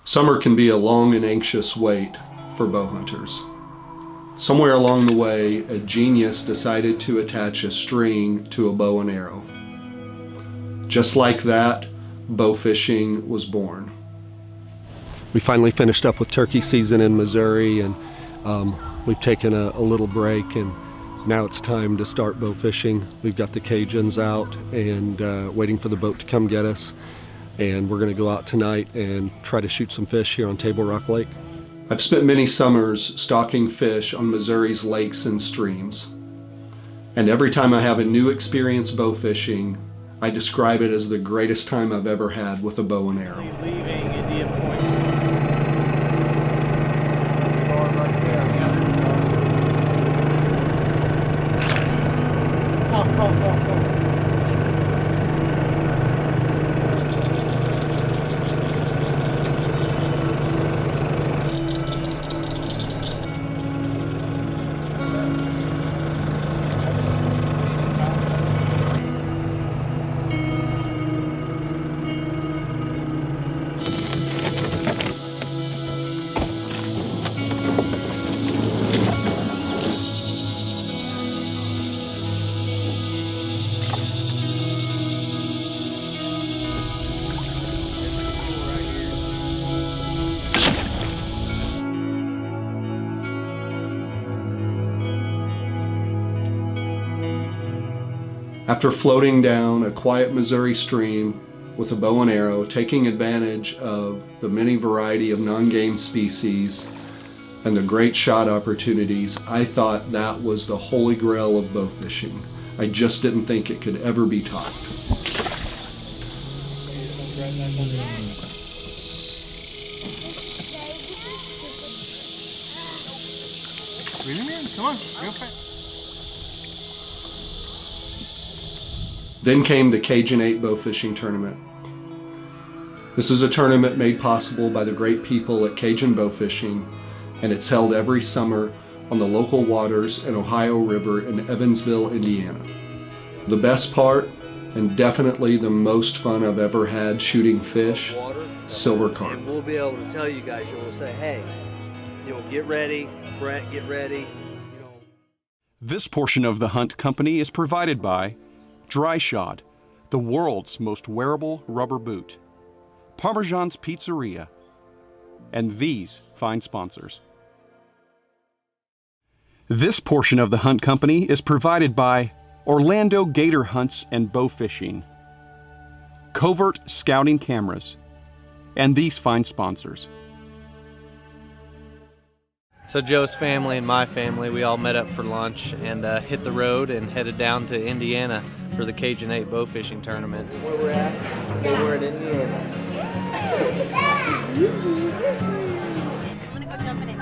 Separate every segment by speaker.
Speaker 1: Summer can be a long and anxious wait for bow hunters. Somewhere along the way, a genius decided to attach a string to a bow and arrow. Just like that, bow fishing was born. We finally finished up with turkey season in Missouri, and we've taken a little break, and now it's time to start bow fishing. We've got the Cajuns out and waiting for the boat to come get us. And we're going to go out tonight and try to shoot some fish here on Table Rock Lake. I've spent many summers stalking fish on Missouri's lakes and streams. And every time I have a new experience bow fishing, I describe it as the greatest time I've ever had with a bow and arrow.
Speaker 2: Leaving Indian Point.
Speaker 1: After floating down a quiet Missouri stream with a bow and arrow, taking advantage of the many variety of non-game species and the great shot opportunities, I thought that was the holy grail of bow fishing. I just didn't think it could ever be topped.
Speaker 2: Really, man? Come on, real fast.
Speaker 1: Then came the Cajun 8 Bow Fishing Tournament. This is a tournament made possible by the great people at Cajun Bow Fishing, and it's held every summer on the local waters and Ohio River in Evansville, Indiana. The best part, and definitely the most fun I've ever had shooting fish, silver carp.
Speaker 3: And we'll be able to tell you guys, we'll say, hey, get ready, Brett, get ready.
Speaker 4: This portion of the Hunt Company is provided by Dry Shod, the world's most wearable rubber boot, Parmesan's Pizzeria, and these fine sponsors. This portion of the Hunt Company is provided by Orlando Gator Hunts and Bow Fishing, Covert Scouting Cameras, and these fine sponsors.
Speaker 3: So Joe's family and my family, we all met up for lunch and hit the road and headed down to Indiana for the Cajun 8 Bow Fishing Tournament.
Speaker 2: Where we're at? So we're in Indiana.
Speaker 5: I'm gonna go jump in it.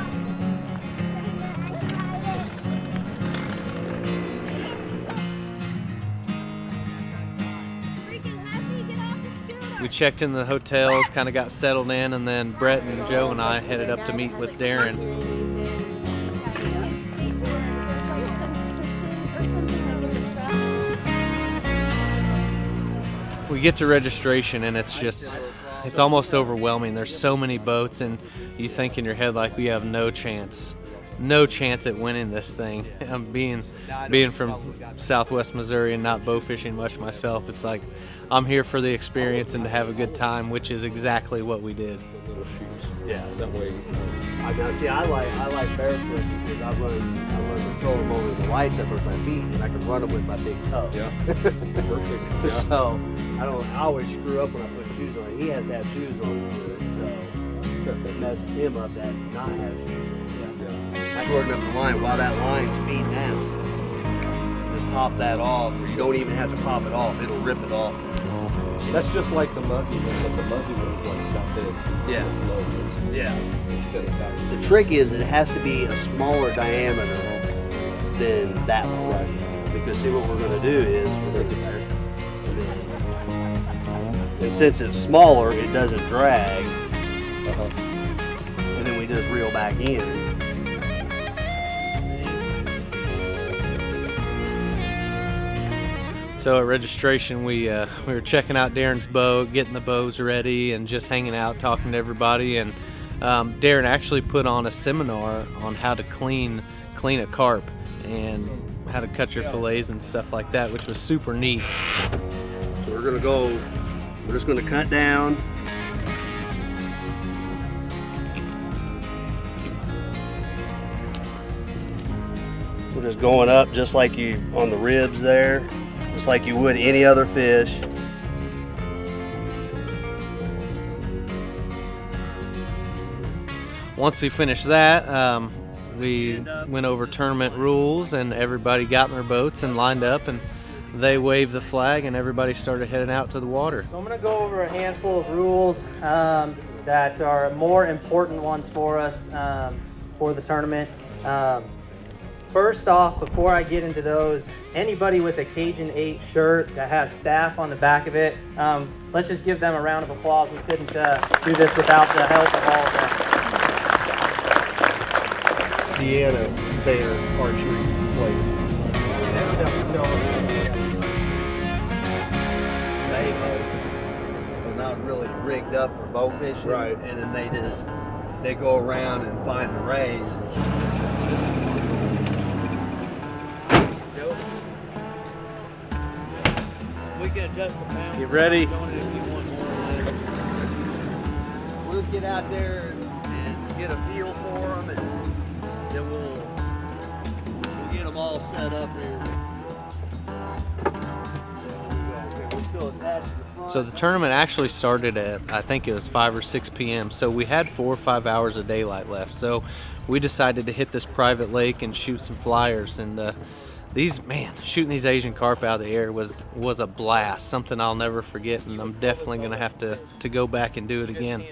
Speaker 3: We checked in the hotels, kind of got settled in, and then Brett and Joe and I headed up to meet with Darren. We get to registration and it's almost overwhelming. There's so many boats and you think in your head like we have no chance at winning this thing. Being from Southwest Missouri and not bow fishing much myself, it's like I'm here for the experience and to have a good time, which is exactly what we did.
Speaker 2: Yeah, that way. I like barefoot because I run control them over the lights up with my feet, and I can run them with my big toe. Yeah, perfect. Yeah. So I always screw up when I put shoes on. He has to have shoes on to do it, so it messes him up that not have shoes. Yeah. I shorten up the line while that line's feeding down. Just pop that off, or you don't even have to pop it off. It'll rip it off.
Speaker 6: That's just like the muzzy one, but the muzzy one is like got big.
Speaker 3: Yeah. Yeah.
Speaker 6: The
Speaker 3: trick is it has to be a smaller diameter than that one. Right. Because see what we're going to do is and since it's smaller, it doesn't drag. And then we just reel back in. So at registration, we were checking out Darren's boat, getting the bows ready, and just hanging out, talking to everybody. And Darren actually put on a seminar on how to clean a carp and how to cut your fillets and stuff like that, which was super neat.
Speaker 2: So we're just gonna cut down. We're just going up just like you on the ribs there, just like you would any other fish.
Speaker 3: Once we finished that, we went over tournament rules, and everybody got in their boats and lined up, and they waved the flag, and everybody started heading out to the water.
Speaker 7: So I'm going to go over a handful of rules that are more important ones for us for the tournament. First off, before I get into those, anybody with a Cajun 8 shirt that has staff on the back of it, let's just give them a round of applause. We couldn't do this without the help of all of them.
Speaker 1: Deanna Bear Archery Place.
Speaker 2: They are not really rigged up for bow fishing,
Speaker 1: Right.
Speaker 2: And then they go around and find the rays.
Speaker 7: We can adjust the pound.
Speaker 3: Get ready.
Speaker 2: We'll just get out there and get a feel for them, and then we'll get them all set up here. We're still attached to the front.
Speaker 3: So the tournament actually started at, I think it was 5 or 6 p.m. So we had 4 or 5 hours of daylight left. So we decided to hit this private lake and shoot some flyers. And shooting these Asian carp out of the air was a blast, something I'll never forget. And I'm definitely going to have to go back and do it again.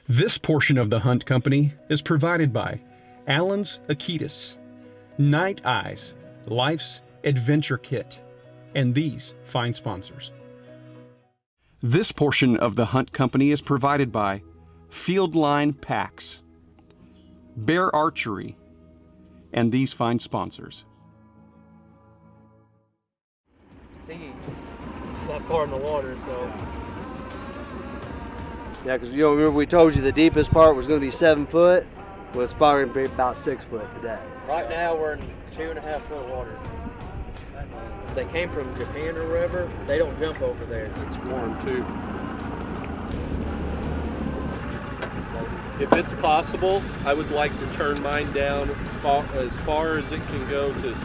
Speaker 4: This portion of the Hunt Company is provided by Allen's Akitas, Night Eyes, Life's Adventure Kit, and these fine sponsors. This portion of the Hunt Company is provided by Field Line Packs, Bear Archery, and these fine sponsors.
Speaker 7: See that far in the water, so.
Speaker 2: Yeah, because remember we told you the deepest part was going to be 7 foot. Well, it's probably going to be about 6 foot today.
Speaker 7: Right now we're in 2.5 foot water. They came from Japan or wherever. They don't jump over there.
Speaker 1: It's warm too.
Speaker 6: If it's possible, I would like to turn mine down as far as it can go to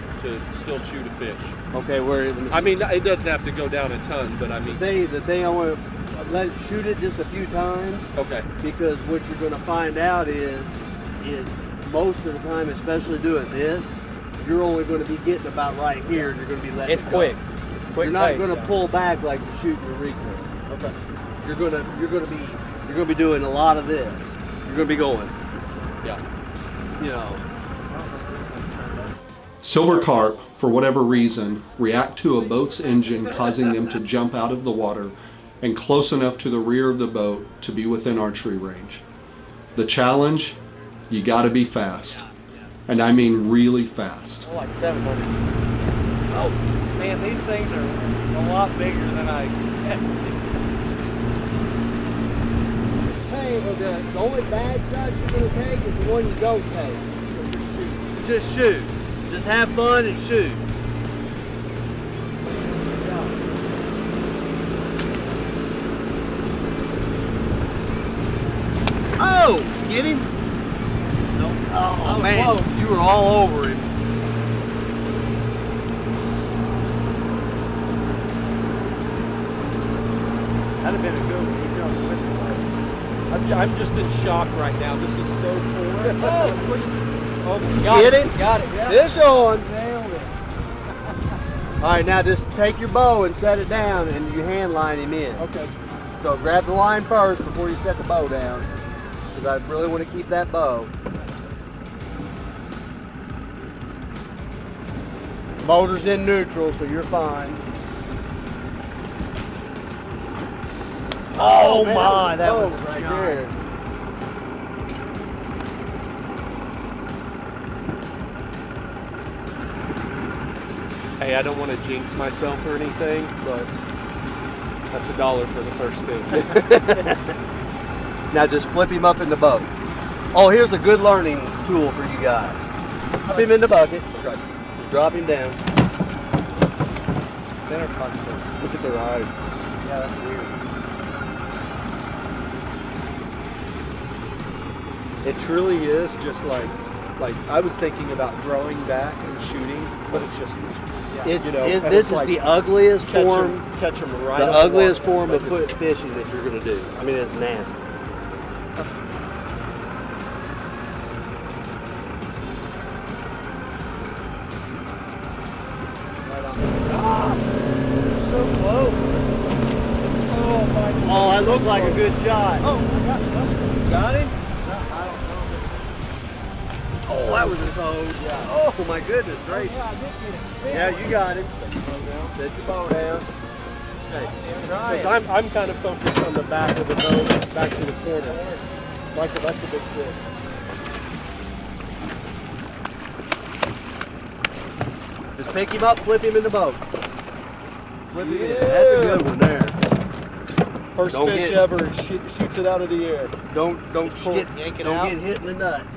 Speaker 6: still shoot a fish.
Speaker 2: Okay,
Speaker 6: I mean, it doesn't have to go down a ton, but I mean.
Speaker 2: the thing I want to shoot it just a few times.
Speaker 6: Okay.
Speaker 2: Because what you're going to find out is most of the time, especially doing this, you're only going to be getting about right here, and you're going to be letting
Speaker 7: It's
Speaker 2: it go.
Speaker 7: quick.
Speaker 2: You're not going to pull back like you're shooting your recurve.
Speaker 6: Okay.
Speaker 2: You're going to be doing a lot of this. You're going to be going.
Speaker 6: Yeah.
Speaker 2: You know.
Speaker 1: Silver carp, for whatever reason, react to a boat's engine causing them to jump out of the water and close enough to the rear of the boat to be within archery range. The challenge, you gotta be fast. And I mean really fast.
Speaker 7: Like 700. Oh, man, these things are a lot bigger than I expected.
Speaker 2: Hey, the only bad shot you're going to take is the one you don't take. Just shoot. Just have fun and shoot. Oh! Get him? No. Oh, man. Close. You were all over him.
Speaker 7: That'd have been a good one. He jumped with the leg.
Speaker 6: I'm just in shock right now. This is so cool.
Speaker 7: Oh,
Speaker 2: Get it?
Speaker 7: Got it. Yeah.
Speaker 2: This on. All right, now just take your bow and set it down, and you hand line him in.
Speaker 6: Okay.
Speaker 2: So grab the line first before you set the bow down, because I really want to keep that bow. Motor's in neutral, so you're fine.
Speaker 7: Oh, my, that was a
Speaker 2: right
Speaker 7: shot.
Speaker 2: there.
Speaker 6: Hey, I don't want to jinx myself or anything, but that's $1 for the first thing.
Speaker 2: Now just flip him up in the boat. Oh, here's a good learning tool for you guys. Flip him in the bucket. Just drop him down.
Speaker 7: Center console.
Speaker 2: Look at their eyes.
Speaker 7: Yeah, that's weird.
Speaker 1: It truly is just like I was thinking about throwing back and shooting, but it's just
Speaker 2: It's,
Speaker 1: you know,
Speaker 2: it,
Speaker 1: and
Speaker 2: this
Speaker 1: it's
Speaker 2: is
Speaker 1: like
Speaker 2: the ugliest form.
Speaker 1: catch them right.
Speaker 2: The
Speaker 1: up
Speaker 2: ugliest
Speaker 1: water,
Speaker 2: form
Speaker 1: but
Speaker 2: of
Speaker 1: it's-
Speaker 2: fishing that you're gonna do. I mean, it's nasty.
Speaker 7: So close. Oh my God.
Speaker 2: Oh, that looked like a good shot.
Speaker 7: Oh, I got something.
Speaker 2: Got him?
Speaker 7: I don't know.
Speaker 2: Oh, that was a toad.
Speaker 7: Yeah.
Speaker 2: Oh my goodness gracious.
Speaker 7: Yeah, I did get it.
Speaker 2: Yeah, you got him. Set your bow down. Okay.
Speaker 7: Try it.
Speaker 6: I'm kind of focused on the back of the boat, back to the corner. Michael, that's a big fish.
Speaker 2: Just pick him up, flip him in the boat. Flip him in.
Speaker 6: Yeah.
Speaker 2: That's a good one there.
Speaker 6: First
Speaker 2: Don't
Speaker 6: fish
Speaker 2: get-
Speaker 6: ever shoots it out of the air.
Speaker 2: Don't pull,
Speaker 3: yank it
Speaker 2: don't
Speaker 3: out.
Speaker 2: get hit in the nuts.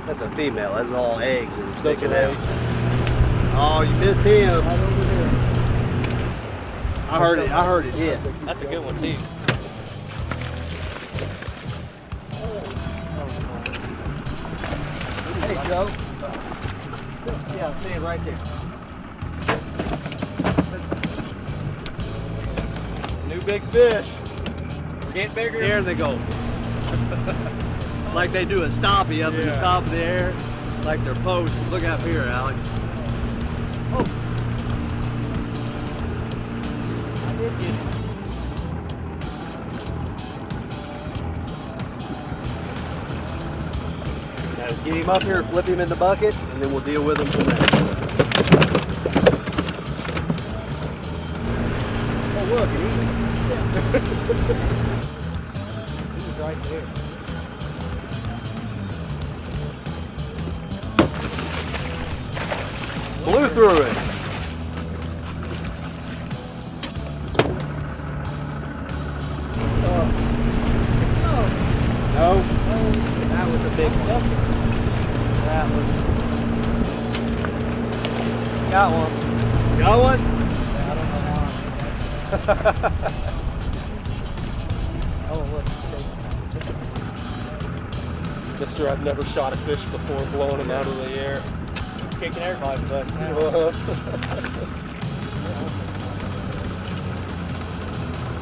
Speaker 2: That's a female. That's all eggs that are sticking out. Oh, you missed him.
Speaker 7: Right over there.
Speaker 2: I heard it. I heard it hit.
Speaker 3: That's a good one too.
Speaker 2: Hey, Joe. Yeah, stand right there.
Speaker 6: New big fish.
Speaker 2: We're getting bigger. There they go. Like they do a stoppie up in the
Speaker 6: Yeah.
Speaker 2: top of the air, like they're posts. Look up here, Alex. Oh. I did get it. Now get him up here, flip him in the bucket, and then we'll deal with him from there. Oh look, and
Speaker 7: He was right there.
Speaker 2: blew through it.
Speaker 7: No. That was a big one. That was. Got one.
Speaker 2: Got one?
Speaker 7: Yeah, I don't know how I made that. Oh, look.
Speaker 6: Mister, I've never shot a fish before, blowing him out of the air.
Speaker 7: Kicking everybody's butt now.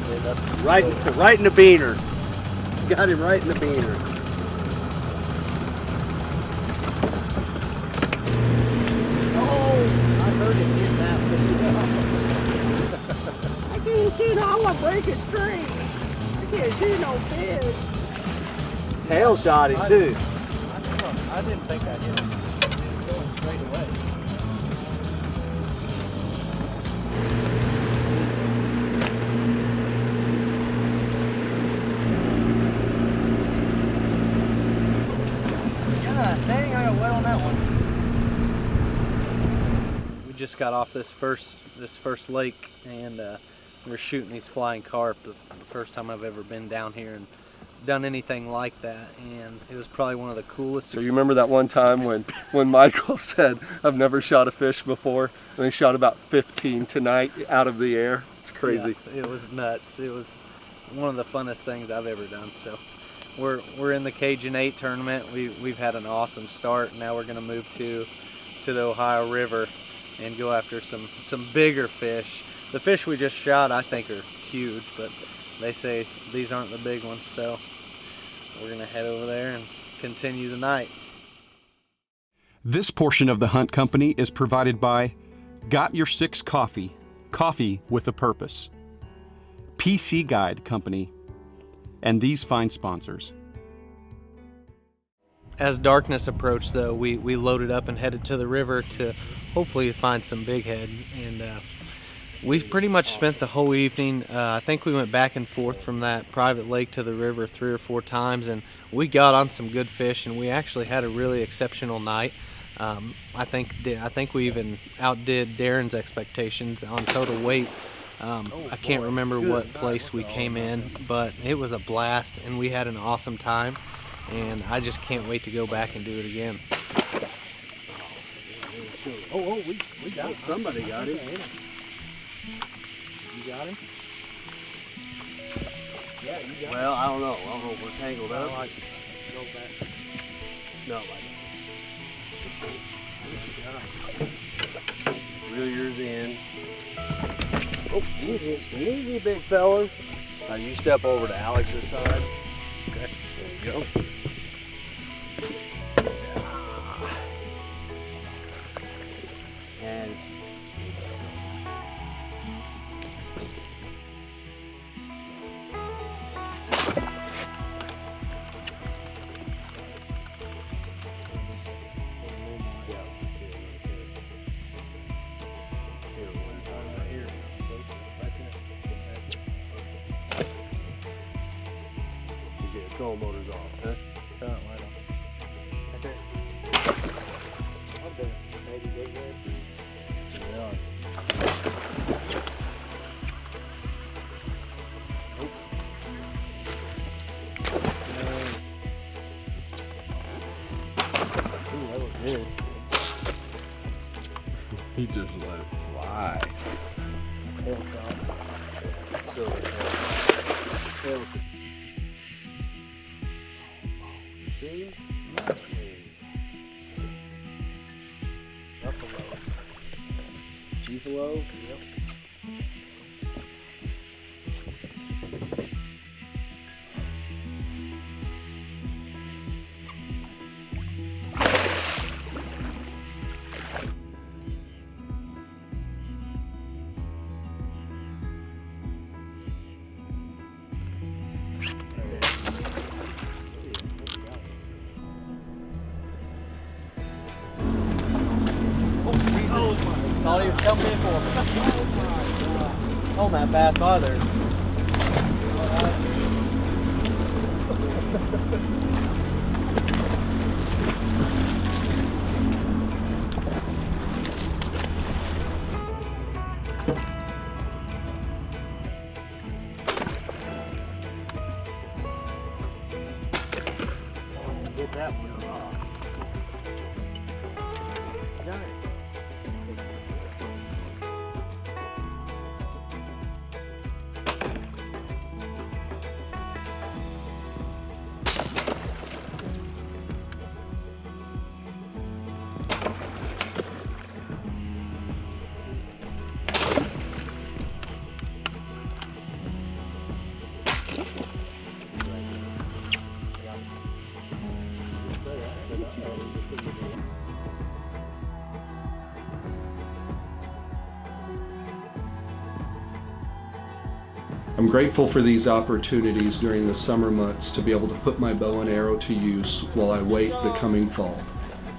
Speaker 2: Yeah, that's right in the beaner. Got him right in the beaner.
Speaker 7: Oh, I heard it hit that one.
Speaker 2: I can't shoot. I want to break a string. I can't shoot no fish. Tail shot him too.
Speaker 7: I didn't think I hit him. He was going straight away. Yeah, dang, I got wet on that one.
Speaker 3: We just got off this first lake, and we're shooting these flying carp. The first time I've ever been down here and done anything like that, and it was probably one of the coolest.
Speaker 6: So you remember that one time when Michael said, "I've never shot a fish before," and he shot about 15 tonight out of the air? It's crazy.
Speaker 3: Yeah, it was nuts. It was one of the funnest things I've ever done. So we're in the Cajun 8 tournament. We've had an awesome start. Now we're going to move to the Ohio River and go after some bigger fish. The fish we just shot, I think, are huge, but they say these aren't the big ones. So we're going to head over there and continue the night.
Speaker 4: This portion of the Hunt Company is provided by Got Your Six Coffee, coffee with a purpose, PC Guide Company, and these fine sponsors.
Speaker 3: As darkness approached, though, we loaded up and headed to the river to hopefully find some big head. And We pretty much spent the whole evening. I think we went back and forth from that private lake to the river 3 or 4 times, and we got on some good fish, and we actually had a really exceptional night. I think we even outdid Darren's expectations on total weight. I can't remember what place we came in, but it was a blast, and we had an awesome time, and I just can't wait to go back and do it again.
Speaker 2: Oh, we got it. Somebody got it. You got him? Yeah, you got him. Well, I don't know. If we're tangled up. Go back. No, reel yours in. Oh, easy, big fella. Now you step over to Alex's side. Okay, there you go. And control motor's off, huh? Turn it right on. Okay. I'll do it. Maybe get good. Yeah. Nope. Ooh, that looks good.
Speaker 6: He just let it fly.
Speaker 2: Tail top. Silver tail. See? Buffalo. Buffalo? Yep.
Speaker 7: Thought he was coming in for me. Oh my God. On that bass either.
Speaker 2: Get that one off. Got it.
Speaker 1: I'm grateful for these opportunities during the summer months to be able to put my bow and arrow to use while I wait the coming fall.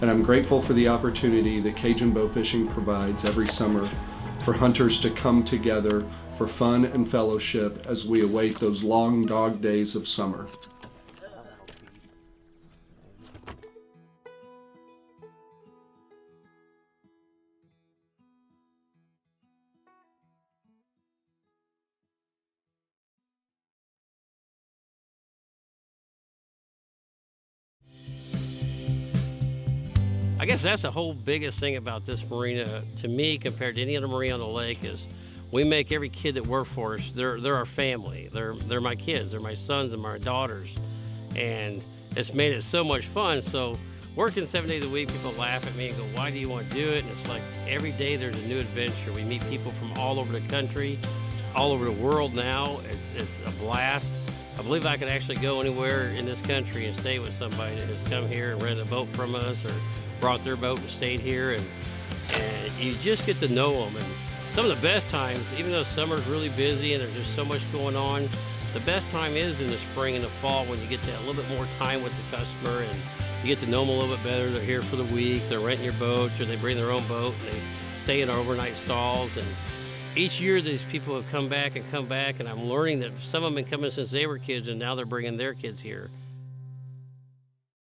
Speaker 1: And I'm grateful for the opportunity that Cajun Bowfishing provides every summer for hunters to come together for fun and fellowship as we await those long dog days of summer.
Speaker 8: I guess that's the whole biggest thing about this marina to me compared to any other marina on the lake is we make every kid that work for us, they're our family. They're my kids, they're my sons and my daughters. And it's made it so much fun. So working 7 days a week, people laugh at me and go, why do you want to do it? And it's like every day there's a new adventure. We meet people from all over the country, all over the world now. It's a blast. I believe I could actually go anywhere in this country and stay with somebody that has come here and rented a boat from us or brought their boat and stayed here, and you just get to know them. And some of the best times, even though summer's really busy and there's just so much going on, the best time is in the spring and the fall when you get to a little bit more time with the customer and you get to know them a little bit better. They're here for the week, they're renting your boat, or they bring their own boat and they stay in our overnight stalls. And each year these people have come back, and I'm learning that some of them have been coming since they were kids, and now they're bringing their kids here.